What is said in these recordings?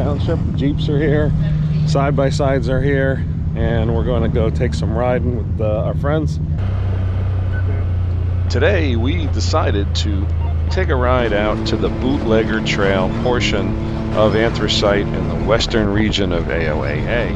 township. Jeeps are here, side-by-sides are here, and we're going to go take some riding with our friends. Today we decided to take a ride out to the Bootlegger Trail portion of Anthracite in the western region of AOAA.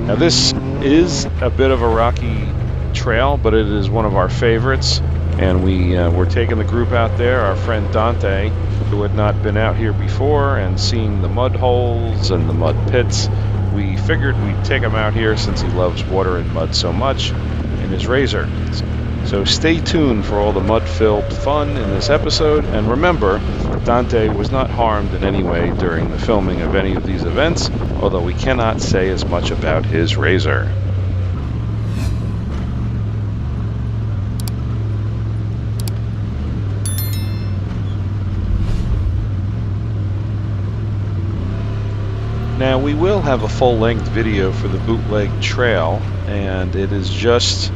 Now this is a bit of a rocky trail, but it is one of our favorites, and we're taking the group out there. Our friend Dante, who had not been out here before and seeing the mud holes and the mud pits, we figured we'd take him out here since he loves water and mud so much in his Rzr. So stay tuned for all the mud-filled fun in this episode, and remember, Dante was not harmed in any way during the filming of any of these events, although we cannot say as much about his Rzr. Now we will have a full-length video for the bootleg trail, and it is just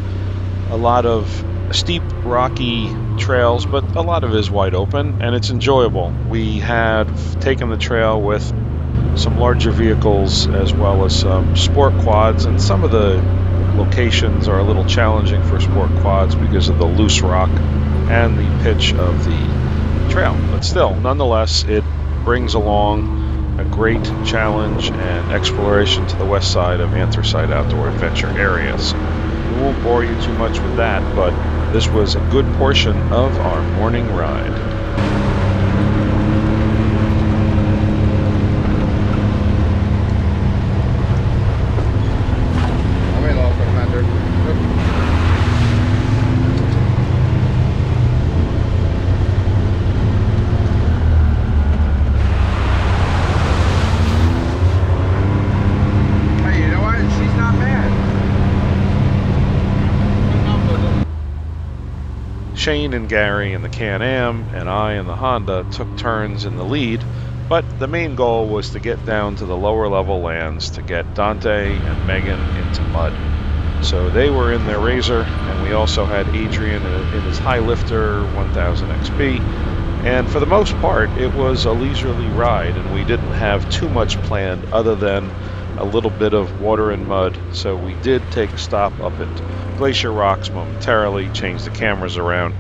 a lot of steep, rocky trails, but a lot of it is wide open, and it's enjoyable. We had taken the trail with some larger vehicles as well as some sport quads, and some of the locations are a little challenging for sport quads because of the loose rock and the pitch of the trail. But still, nonetheless, it brings along a great challenge and exploration to the west side of Anthracite Outdoor Adventure areas. We won't bore you too much with that, but this was a good portion of our morning ride. Shane and Gary in the Can-Am and I in the Honda took turns in the lead, but the main goal was to get down to the lower level lands to get Dante and Megan into mud. So they were in their Rzr, and we also had Adrian in his High Lifter 1000 XP, and for the most part it was a leisurely ride, and we didn't have too much planned other than a little bit of water and mud, so we did take a stop up at Glacier Rocks momentarily, changed the cameras around,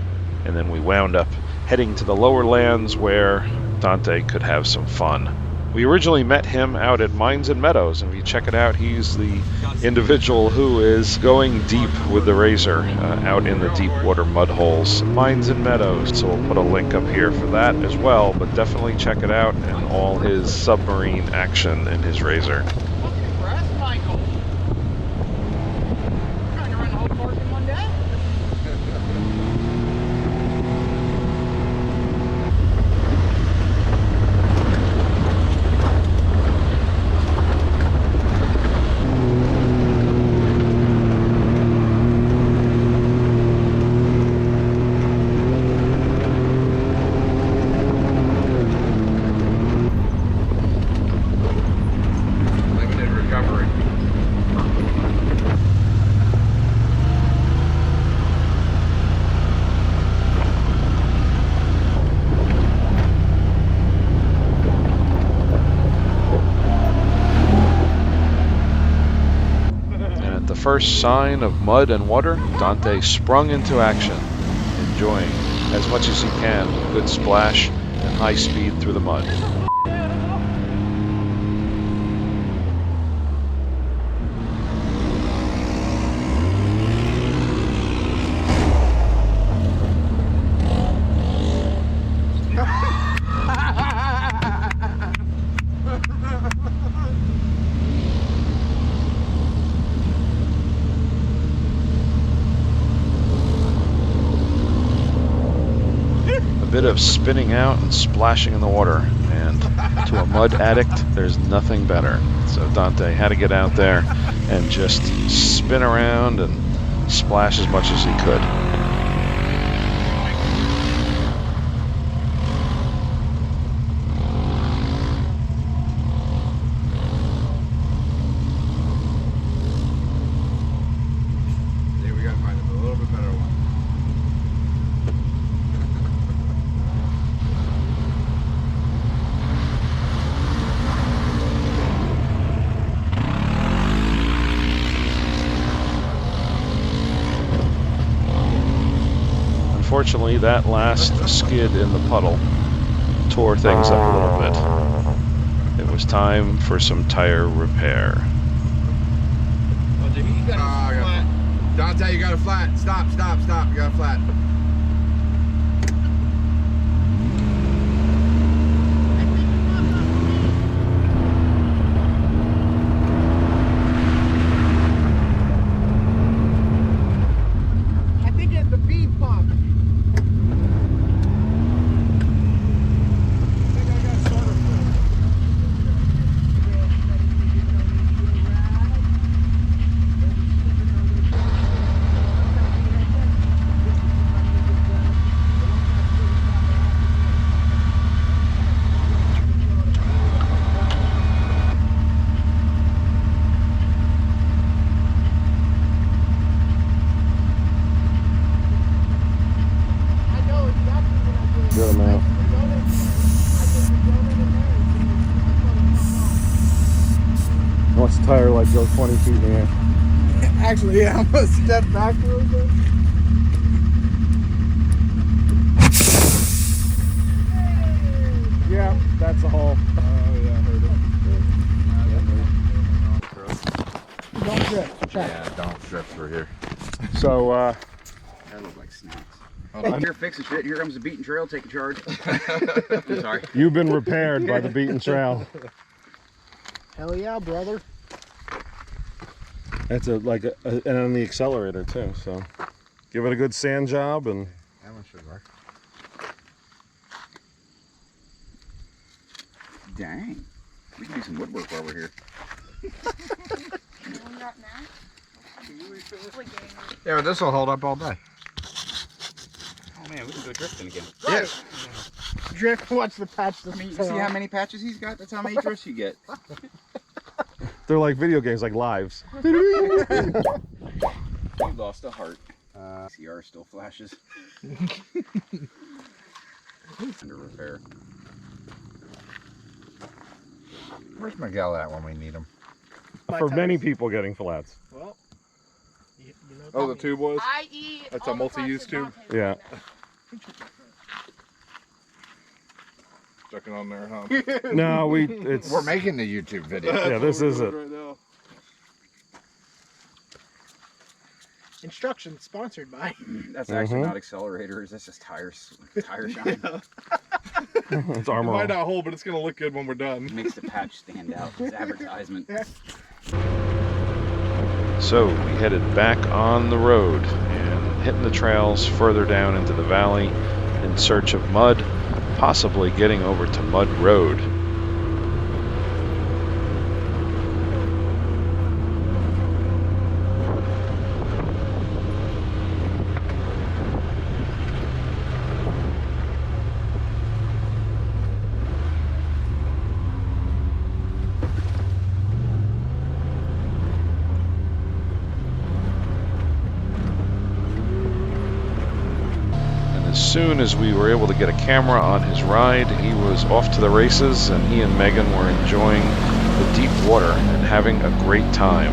and then we wound up heading to the lower lands where Dante could have some fun. We originally met him out at Mines and Meadows, and if you check it out, he's the individual who is going deep with the Rzr out in the deep water mud holes. Mines and Meadows, so we'll put a link up here for that as well, but definitely check it out and all his submarine action in his Rzr. First sign of mud and water, Dante sprung into action, enjoying as much as he can a good splash and high speed through the mud. Bit of spinning out and splashing in the water, and to a mud addict there's nothing better. So Dante had to get out there and just spin around and splash as much as he could. unfortunately, that last skid in the puddle tore things up a little bit. It was time for some tire repair. Dante, you got a flat. Stop. You got a flat. I think it's the bead pump. Good amount. What's the tire like go 20 feet in the air? Actually, yeah, I'm gonna step back a little bit. Yeah, that's a hole. Oh yeah, I heard it. Don't drift. Check. Yeah, don't drift through here. So, That look like snacks. Here, fixing shit. Here comes the beaten trail taking charge. I'm sorry. you've been repaired by the beaten trail. Hell yeah, brother. That's and on the accelerator too. So, give it a good sand job and. That one should work. Dang. We can do some woodwork while we're here. Yeah, but this will hold up all day. Oh man, we can go drifting again. Yeah. Drift, watch the patch. I mean, you see how many patches he's got? That's how many drifts you get. They're like video games, like lives. You lost a heart. CR still flashes. Under repair. Where's Miguel at when we need him? For many people getting flats. Well, you know, Oh, the tube was? I.e. That's a multi-use tube? Yeah. Checking on there, huh? No, We're it's making the YouTube video. yeah. This is it. Instructions sponsored by. That's actually not accelerators. That's just tire shine. It's It armor. might not hold, but it's gonna look good when we're done. It makes the patch stand out. It's advertisement. So we headed back on the road and hitting the trails further down into the valley in search of mud, possibly getting over to Mud Road. As soon as we were able to get a camera on his ride, he was off to the races, and he and Megan were enjoying the deep water and having a great time.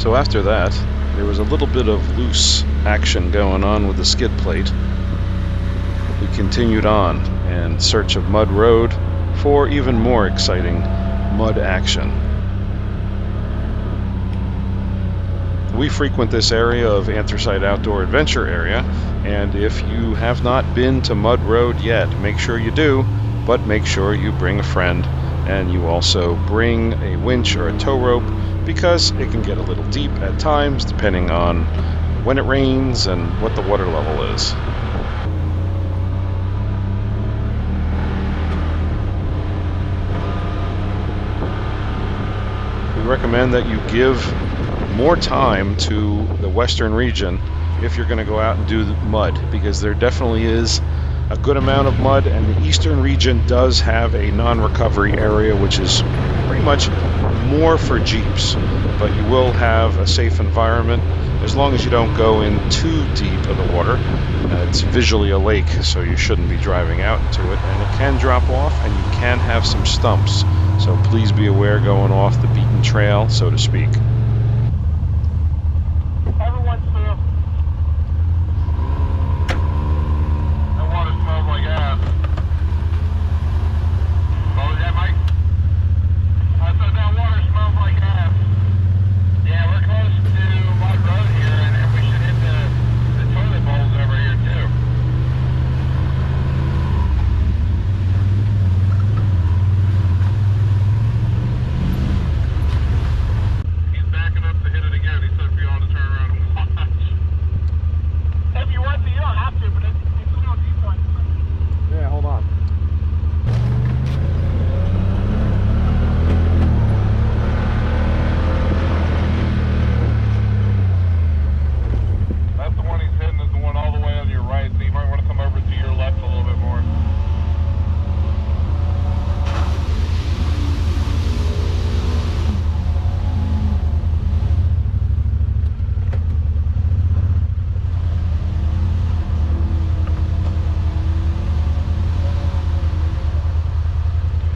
So after that, there was a little bit of loose action going on with the skid plate. We continued on in search of Mud Road for even more exciting mud action. We frequent this area of Anthracite Outdoor Adventure area, and if you have not been to Mud Road yet, make sure you do, but make sure you bring a friend, and you also bring a winch or a tow rope, because it can get a little deep at times depending on when it rains and what the water level is. We recommend that you give more time to the western region if you're going to go out and do mud, because there definitely is a good amount of mud, and the eastern region does have a non-recovery area, which is pretty much more for Jeeps, but you will have a safe environment as long as you don't go in too deep of the water. It's visually a lake, so you shouldn't be driving out into it, and it can drop off and you can have some stumps, so please be aware going off the beaten trail, so to speak. Everyone's still. That water smells like ass. What was that, Mike? I said that water smells like ass. Yeah, we're close to Mud Road here, and we should hit the toilet bowls over here too. He's backing up to hit it again. He said if you want to turn around and watch. If you want to, you don't have to, but it's no deep one. Yeah, hold on. That's the one he's hitting, is the one all the way on your right, so you might want to come over to your left a little bit more.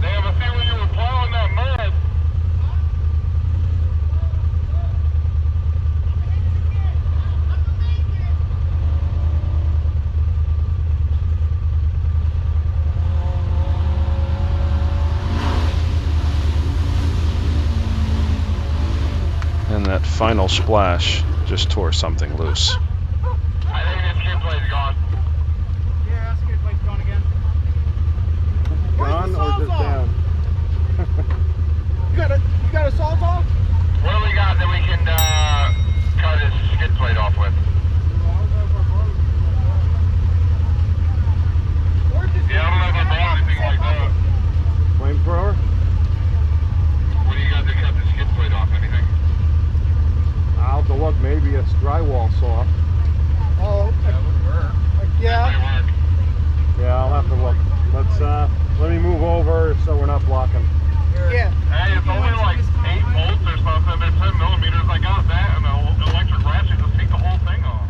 Damn, I see when you were plowing that mud. And that final splash just tore something loose. I think this skid plate's gone. Yeah, skid plate's gone again. Gone or just down? You got a Sawzall? What do we got that we can cut his skid plate off with? Yeah, I don't know if I brought anything like that. Flamethrower? What do you got to cut the skid plate off? Anything? I'll have to look, maybe a drywall saw. Oh, That would work. yeah. That might work. Yeah, I'll have to look. Let me move over so we're not blocking. Yeah. Hey, it's only like 8 volts or something. They're 10 millimeters. I got that and the electric ratchet. Just take the whole thing off.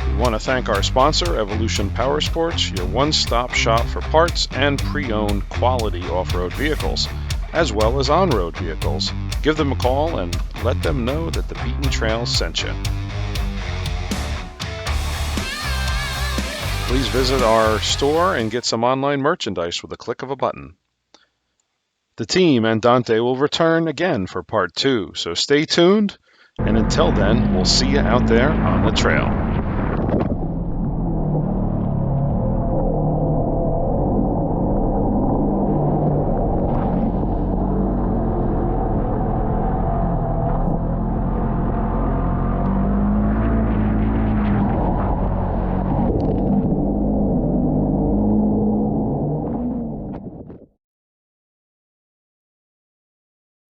We want to thank our sponsor, Evolution Power Sports, your one-stop shop for parts and pre-owned quality off-road vehicles, as well as on-road vehicles. Give them a call and let them know that the Beaten Trail sent you. Please visit our store and get some online merchandise with a click of a button. The team and Dante will return again for part 2, so stay tuned, and until then, we'll see you out there on the trail.